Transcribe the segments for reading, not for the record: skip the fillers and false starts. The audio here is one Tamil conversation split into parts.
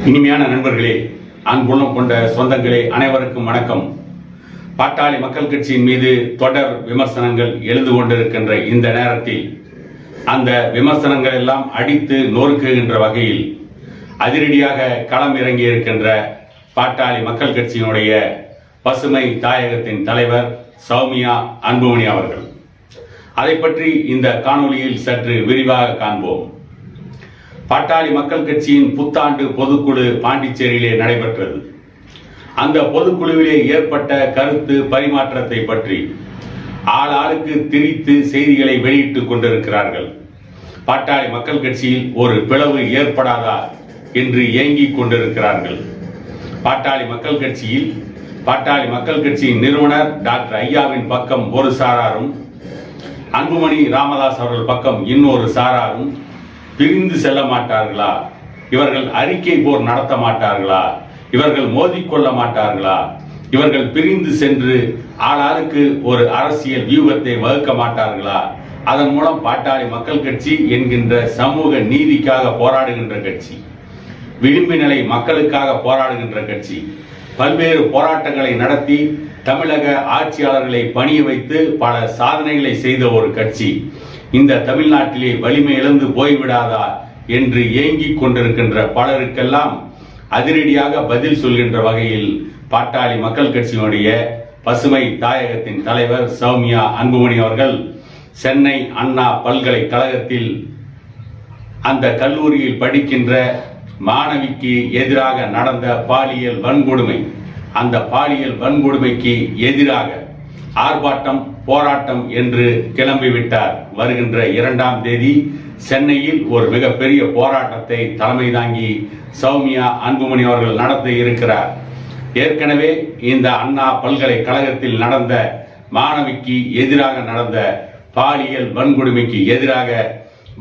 இனிமையான நண்பர்களே, அன்புள்ளம் கொண்ட சொந்தங்களே, அனைவருக்கும் வணக்கம். பாட்டாளி மக்கள் கட்சியின் மீது தொடர் விமர்சனங்கள் எழுந்து கொண்டிருக்கின்ற இந்த நேரத்தில் அந்த விமர்சனங்கள் எல்லாம் அடித்து நொறுக்குகின்ற வகையில் அதிரடியாக களம் இறங்கி இருக்கின்ற பாட்டாளி மக்கள் கட்சியினுடைய பசுமை தாயகத்தின் தலைவர் சௌமியா அன்புமணி அவர்கள். அதை பற்றி இந்த காணொலியில் சற்று விரிவாக காண்போம். பாட்டாளி மக்கள் கட்சியின் புத்தாண்டு பொதுக்குழு பாண்டிச்சேரியிலே நடைபெற்றது. அந்த பொதுக்குழுவிலே ஏற்பட்ட கருத்து பரிமாற்றத்தை பற்றி ஆளாளுக்கு திரித்து செய்திகளை வெளியிட்டுக் கொண்டிருக்கிறார்கள். பாட்டாளி மக்கள் கட்சியில் ஒரு பிளவு ஏற்படாதா என்று ஏங்கிக் கொண்டிருக்கிறார்கள். பாட்டாளி மக்கள் கட்சியின் நிறுவனர் டாக்டர் ஐயாவின் பக்கம் ஒரு சாராரும், அன்புமணி ராமதாஸ் அவர்கள் பக்கம் இன்னொரு சாராரும் பிரிந்து செல்ல மாட்டார்களா? இவர்கள் அறிக்கை போர் நடத்த மாட்டார்களா? இவர்கள் மோதிக்கொள்ள மாட்டார்களா? இவர்கள் பிரிந்து சென்று ஆளாளுக்கு ஒரு அரசியல் வியூகத்தை வகுக்க மாட்டார்களா? அதன் மூலம் பாட்டாளி மக்கள் கட்சி என்கின்ற சமூக நீதிக்காக போராடுகின்ற கட்சி, விளிம்பு நிலை மக்களுக்காக போராடுகின்ற கட்சி, பல்வேறு போராட்டங்களை நடத்தி தமிழக ஆட்சியாளர்களை பணிய வைத்து பல சாதனைகளை செய்த ஒரு கட்சி இந்த தமிழ்நாட்டிலே வலிமை இழந்து போய்விடாதா என்று ஏங்கிக் கொண்டிருக்கின்ற பலருக்கெல்லாம் அதிரடியாக பதில் சொல்கின்ற வகையில் பாட்டாளி மக்கள் கட்சியினுடைய பசுமை தாயகத்தின் தலைவர் சௌமியா அன்புமணி அவர்கள் சென்னை அண்ணா பல்கலைக்கழகத்தில் அந்த கல்லூரியில் படிக்கின்ற மாணவிக்கு எதிராக நடந்த பாலியல் வன்கொடுமை, அந்த பாலியல் வன்கொடுமைக்கு எதிராக ஆர்ப்பாட்டம் போராட்டம் என்று கிளம்பிவிட்டார். வருகின்ற 2ஆம் தேதி சென்னையில் ஒரு மிகப்பெரிய போராட்டத்தை தலைமை தாங்கி சௌமியா அன்புமணி அவர்கள் நடத்த இருக்கிறார். ஏற்கனவே இந்த அண்ணா பல்கலைக்கழகத்தில் நடந்த மாணவிக்கு எதிராக நடந்த பாலியல் வன்கொடுமைக்கு எதிராக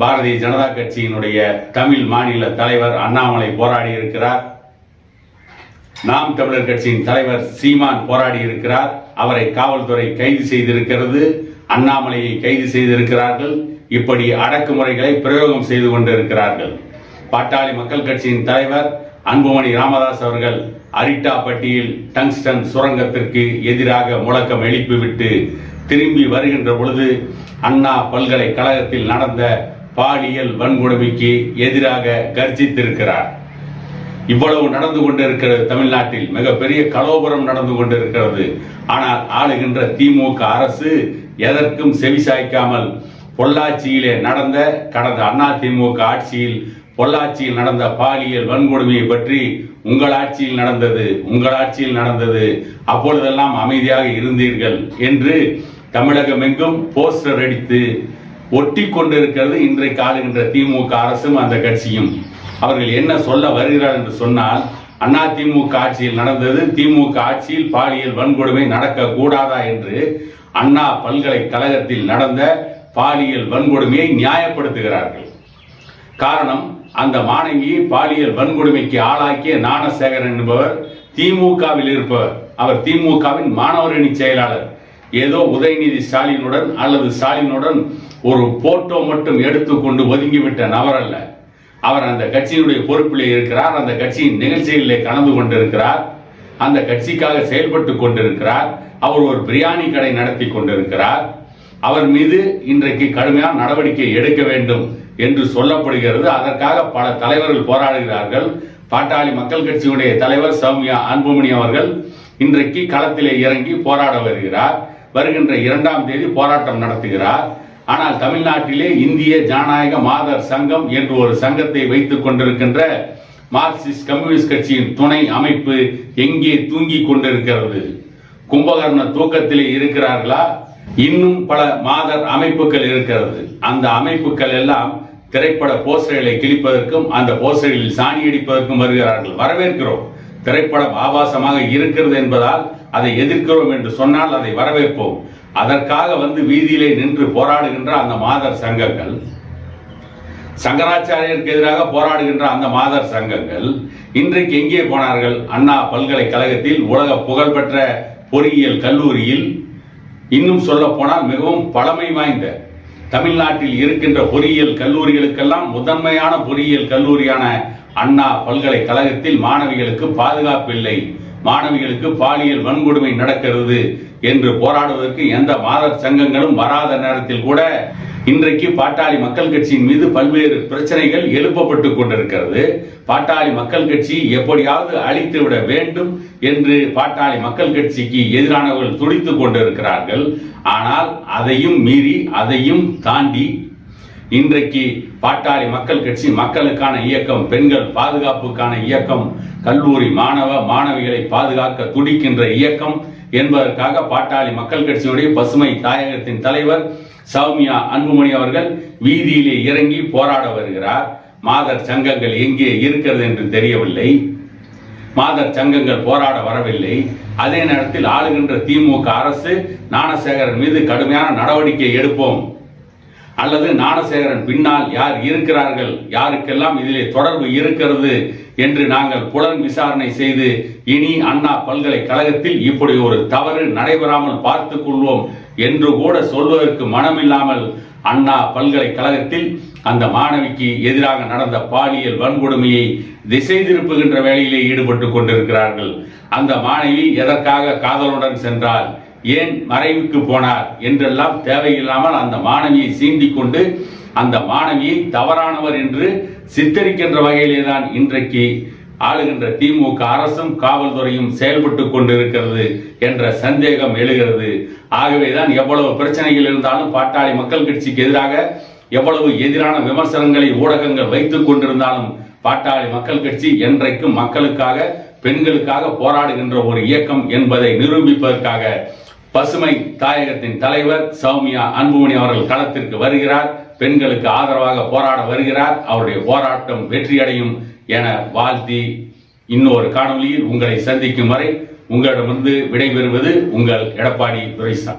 பாரதிய ஜனதா கட்சியினுடைய தமிழ் மாநில தலைவர் அண்ணாமலை போராடி இருக்கிறார். நாம் தமிழர் கட்சியின் தலைவர் சீமான் போராடி இருக்கிறார். அவரை காவல்துறை கைது செய்திருக்கிறது. அண்ணாமலையை கைது செய்திருக்கிறார்கள். இப்படி அடக்குமுறைகளை பிரயோகம் செய்து கொண்டிருக்கிறார்கள். பாட்டாளி மக்கள் கட்சியின் தலைவர் அன்புமணி ராமதாஸ் அவர்கள் அரிட்டாப்பட்டியில் டங்ஸ்டன் சுரங்கத்திற்கு எதிராக முழக்கம் எழுப்பிவிட்டு திரும்பி வருகின்ற பொழுது அண்ணா பல்கலைக்கழகத்தில் நடந்த பாலியல் வன்கொடுமைக்கு எதிராக கர்ஜித்திருக்கிறார். இவ்வளவு நடந்து கொண்டிருக்கிறது. தமிழ்நாட்டில் மிகப்பெரிய கலோபரம் நடந்து கொண்டிருக்கிறது. ஆனால் ஆளுகின்ற திமுக அரசு எதற்கும் செவிசாய்க்காமல் பொள்ளாச்சியிலே நடந்த கடந்த அதிமுக ஆட்சியில் பொள்ளாச்சியில் நடந்த பாலியல் வன்கொடுமையை பற்றி உங்கள் ஆட்சியில் நடந்தது, அப்பொழுதெல்லாம் அமைதியாக இருந்தீர்கள் என்று தமிழகமெங்கும் போஸ்டர் அடித்து ஒட்டி கொண்டிருக்கிறது இன்றைக்கு ஆளுகின்ற திமுக அரசும் அந்த கட்சியும். அவர்கள் என்ன சொல்ல வருகிறார் என்று சொன்னால், அண்ணா திமுக ஆட்சியில் நடந்தது, திமுக ஆட்சியில் பாலியல் வன்கொடுமை நடக்க கூடாதா என்று அண்ணா பல்கலைக்கழகத்தில் நடந்த பாலியல் வன்கொடுமையை நியாயப்படுத்துகிறார்கள். காரணம், அந்த மாணவியை பாலியல் வன்கொடுமைக்கு ஆளாக்கிய ஞானசேகரன் என்பவர் திமுகவில் இருப்பவர். அவர் திமுகவின் மாணவரணி செயலாளர். ஏதோ உதயநிதி ஸ்டாலினுடன் அல்லது ஸ்டாலினுடன் ஒரு போட்டோ மட்டும் எடுத்துக்கொண்டு ஒதுங்கிவிட்ட நபர் அல்ல. அவர் அந்த கட்சியினுடைய பொறுப்பிலே இருக்கிறார். அந்த கட்சியின் நிகழ்ச்சிகளிலே கலந்து கொண்டிருக்கிறார். அந்த கட்சிக்காக செயல்பட்டு கொண்டிருக்கிறார். அவர் ஒரு பிரியாணி கடை நடத்தி கொண்டிருக்கிறார். அவர் மீது இன்றைக்கு கடுமையான நடவடிக்கை எடுக்க வேண்டும் என்று சொல்லப்படுகிறது. அதற்காக பல தலைவர்கள் போராடுகிறார்கள். பாட்டாளி மக்கள் கட்சியுடைய தலைவர் சௌமியா அன்புமணி அவர்கள் இன்றைக்கு களத்திலே இறங்கி போராட வருகிறார். வருகின்ற 2ஆம் தேதி போராட்டம் நடத்துகிறார். ஆனால் தமிழ்நாட்டிலே இந்திய ஜனநாயக மாதர் சங்கம் என்று ஒரு சங்கத்தை வைத்துக் கொண்டிருக்கின்ற மார்க்சிஸ்ட் கம்யூனிஸ்ட் கட்சியின் துணை அமைப்பு எங்கே தூங்கிக் கொண்டிருக்கிறது? கும்பகர்ண தூக்கத்திலே இருக்கிறார்களா? இன்னும் பல மாதர் அமைப்புகள் இருக்கிறது. அந்த அமைப்புகள் எல்லாம் திரைப்பட போஸ்டர்களை கிழிப்பதற்கும் அந்த போஸ்டர்களில் சாணி அடிப்பதற்கும் வருகிறார்கள். வரவேற்கிறோம். திரைப்படம் ஆபாசமாக இருக்கிறது என்பதால் அதை எதிர்க்கிறோம் என்று சொன்னால் அதை வரவேற்போம். அதற்காக வீதியிலே நின்று போராடுகின்ற அந்த மாதர் சங்கங்கள், சங்கராச்சாரியருக்கு எதிராக போராடுகின்ற அந்த மாதர் சங்கங்கள் இன்றைக்கு எங்கே போனார்கள்? அண்ணா பல்கலைக்கழகத்தில் உலக புகழ்பெற்ற பொறியியல் கல்லூரியில், இன்னும் சொல்ல போனால் மிகவும் பழமை வாய்ந்த தமிழ்நாட்டில் இருக்கின்ற பொறியியல் கல்லூரிகளுக்கெல்லாம் முதன்மையான பொறியியல் கல்லூரியான அண்ணா பல்கலைக்கழகத்தில் மாணவிகளுக்கு பாதுகாப்பு இல்லை, மாணவிகளுக்கு பாலியல் வன்கொடுமை நடக்கிறது என்று போராடுவதற்கு எந்த மாதர் சங்கங்களும் வராத நேரத்தில் கூட இன்றைக்கு பாட்டாளி மக்கள் கட்சியின் மீது பல்வேறு பிரச்சனைகள் எழுப்பப்பட்டுக் கொண்டிருக்கிறது. பாட்டாளி மக்கள் கட்சி எப்படியாவது அழித்துவிட வேண்டும் என்று பாட்டாளி மக்கள் கட்சிக்கு எதிரானவர்கள் துடித்துக் கொண்டிருக்கிறார்கள். ஆனால் அதையும் மீறி, அதையும் தாண்டி இன்றைக்கு பாட்டாளி மக்கள் கட்சி மக்களுக்கான இயக்கம், பெண்கள் பாதுகாப்புக்கான இயக்கம், கல்லூரி மாணவ மாணவிகளை பாதுகாக்க துடிக்கின்ற இயக்கம் என்பதற்காக பாட்டாளி மக்கள் கட்சியினுடைய பசுமை தாயகத்தின் தலைவர் சௌமியா அன்புமணி அவர்கள் வீதியிலே இறங்கி போராட வருகிறார். மாதர் சங்கங்கள் எங்கே இருக்கிறது என்று தெரியவில்லை, மாதர் சங்கங்கள் போராட வரவில்லை. அதே நேரத்தில் ஆளுகின்ற திமுக அரசு ஞானசேகரன் மீது கடுமையான நடவடிக்கை எடுப்போம், அல்லது ஞானசேகரன் பின்னால் யார் இருக்கிறார்கள், யாருக்கெல்லாம் இதிலே தொடர்பு இருக்கிறது என்று நாங்கள் புலன் விசாரணை செய்து இனி அண்ணா பல்கலைக்கழகத்தில் இப்படி ஒரு தவறு நடைபெறாமல் பார்த்துக் கொள்வோம் என்று கூட சொல்வதற்கு மனமில்லாமல் அண்ணா பல்கலைக்கழகத்தில் அந்த மாணவிக்கு எதிராக நடந்த பாலியல் வன்கொடுமையை திசை திருப்புகின்ற வேலையிலே ஈடுபட்டுக் கொண்டிருக்கிறார்கள். அந்த மாணவி எதற்காக காதலுடன் சென்றால், ஏன் மறைவுக்கு போனார் என்றெல்லாம் தேவையில்லாமல் அந்த மாணவியை சீண்டிக் கொண்டு அந்த மாணவியை தவறானவர் என்று சித்தரிக்கின்ற வகையிலே தான் இன்றைக்கு ஆளுகின்ற திமுக அரசும் காவல்துறையும் செயல்பட்டுக் கொண்டிருக்கிறது என்ற சந்தேகம் எழுகிறது. ஆகவேதான் எவ்வளவு பிரச்சனைகள் இருந்தாலும் பாட்டாளி மக்கள் கட்சிக்கு எதிராக எவ்வளவு எதிரான விமர்சனங்களை ஊடகங்கள் வைத்துக் கொண்டிருந்தாலும் பாட்டாளி மக்கள் கட்சி என்றைக்கும் மக்களுக்காக, பெண்களுக்காக போராடுகின்ற ஒரு இயக்கம் என்பதை நிரூபிப்பதற்காக பசுமை தாயகத்தின் தலைவர் சௌமியா அன்புமணி அவர்கள் களத்திற்கு வருகிறார். பெண்களுக்கு ஆதரவாக போராட வருகிறார். அவருடைய போராட்டம் வெற்றியடையும் என வாழ்த்தி இன்னொரு காணொலியில் உங்களை சந்திக்கும் வரை உங்களிடமிருந்து விடைபெறுவது உங்கள் எடப்பாடி துரைசாமி.